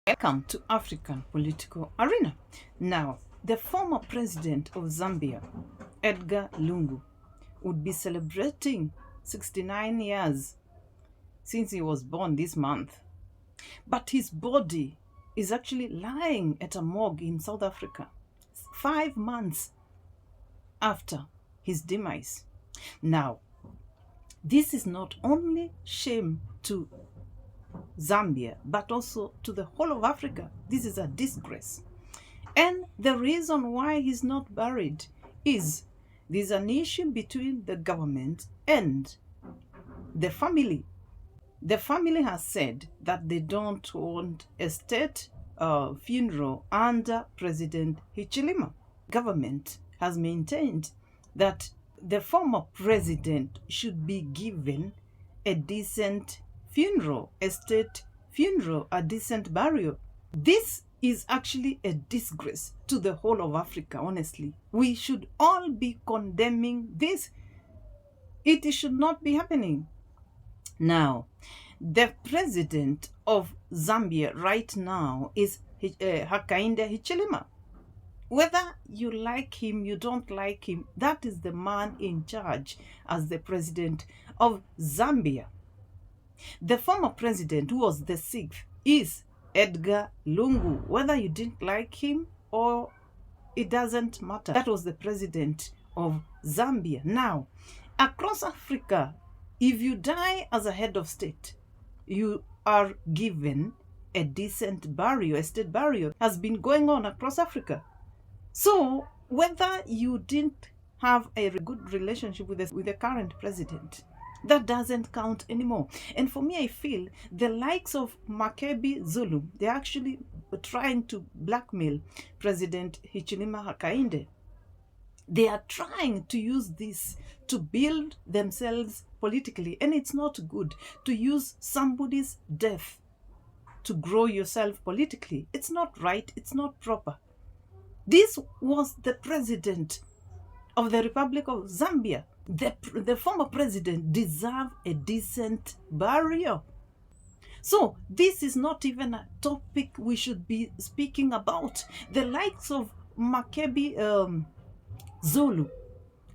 Welcome to African Political Arena. Now, the former president of Zambia, Edgar Lungu, would be celebrating 69 years since he was born this month. But his body is actually lying at a morgue in South Africa 5 months after his demise. Now, this is not only shame to Zambia, but also to the whole of Africa. This is a disgrace. And the reason why he's not buried is there's an issue between the government and the family. The family has said that they don't want a state funeral under President HICHILEMA. Government has maintained that the former president should be given a decent funeral, a state funeral, a decent burial. This is actually a disgrace to the whole of Africa, honestly. We should all be condemning this. It should not be happening. Now, the president of Zambia right now is HAKAINDE HICHILEMA. Whether you like him, you don't like him, that is the man in charge as the president of Zambia. The former president, who was the sixth, is Edgar Lungu. Whether you didn't like him or it doesn't matter. That was the president of Zambia. Now, across Africa, if you die as a head of state, you are given a decent burial. A state burial has been going on across Africa. So, whether you didn't have a good relationship with the current president, that doesn't count anymore. And for me, I feel the likes of MAKEBI ZULU, they're actually trying to blackmail President HICHILEMA HAKAINDE. They are trying to use this to build themselves politically. And it's not good to use somebody's death to grow yourself politically. It's not right. It's not proper. This was the president of the Republic of Zambia. The former president deserved a decent burial. So this is not even a topic we should be speaking about. The likes of MAKEBI Zulu,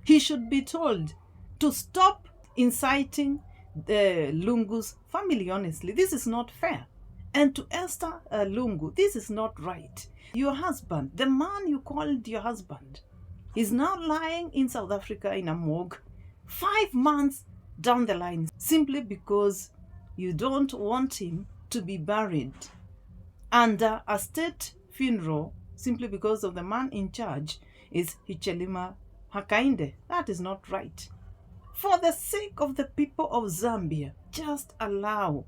he should be told to stop inciting the Lungu's family, honestly. This is not fair. And to Esther Lungu, this is not right. Your husband, the man you called your husband, is now lying in South Africa in a morgue 5 months down the line, simply because you don't want him to be buried under a state funeral, simply because of the man in charge is HICHILEMA HAKAINDE. That is not right. For the sake of the people of Zambia, just allow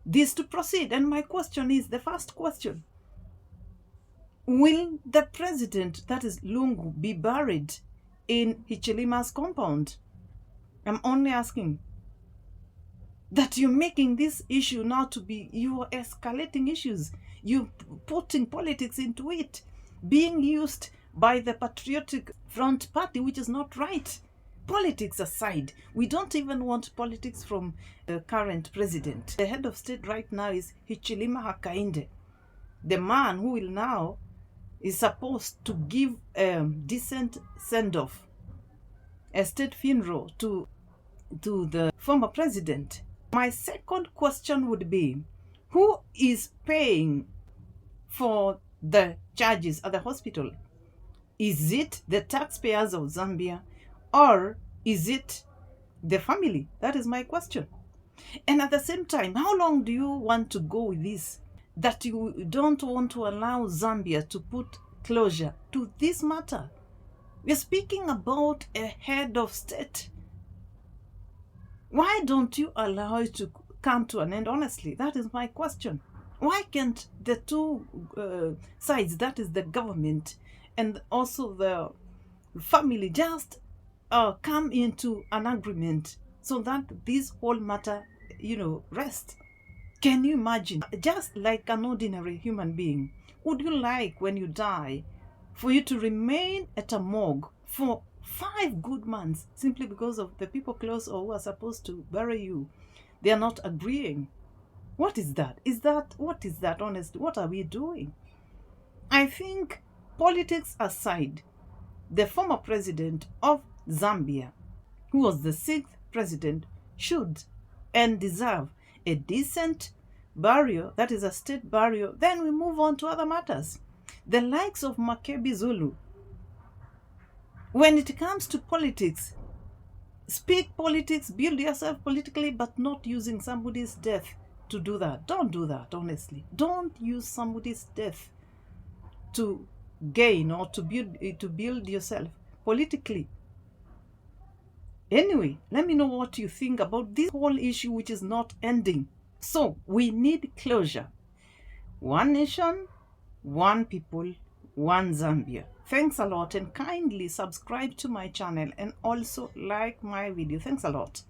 this to proceed. And my question is, the first question: will the president, that is Lungu, be buried in HICHILEMA's compound? I'm only asking. That you're making this issue now to be, you are escalating issues. You're putting politics into it, being used by the Patriotic Front Party, which is not right. Politics aside, we don't even want politics from the current president. The head of state right now is HICHILEMA HAKAINDE. The man who will now is supposed to give a decent send-off, a state funeral to the former president. My second question would be, who is paying for the charges at the hospital? Is it the taxpayers of Zambia, or is it the family? That is my question. And at the same time, how long do you want to go with this? That you don't want to allow Zambia to put closure to this matter. We're speaking about a head of state. Why don't you allow it to come to an end? Honestly, that is my question. Why can't the two sides, that is the government and also the family, just come into an agreement so that this whole matter, rests? Can you imagine, just like an ordinary human being, would you like, when you die, for you to remain at a morgue for 5 good months simply because of the people close or who are supposed to bury you? They are not agreeing. What is that? What is that, honestly? What are we doing? I think, politics aside, the former president of Zambia, who was the 6th president, should and deserve a decent burial, that is a state burial. Then we move on to other matters. The likes of MAKEBI ZULU, when it comes to politics, speak politics, build yourself politically, but not using somebody's death to do that. Don't do that, honestly. Don't use somebody's death to gain or to build yourself politically. Anyway, let me know what you think about this whole issue, which is not ending. So we need closure. One nation, one people, one Zambia. Thanks a lot, and kindly subscribe to my channel and also like my video. Thanks a lot.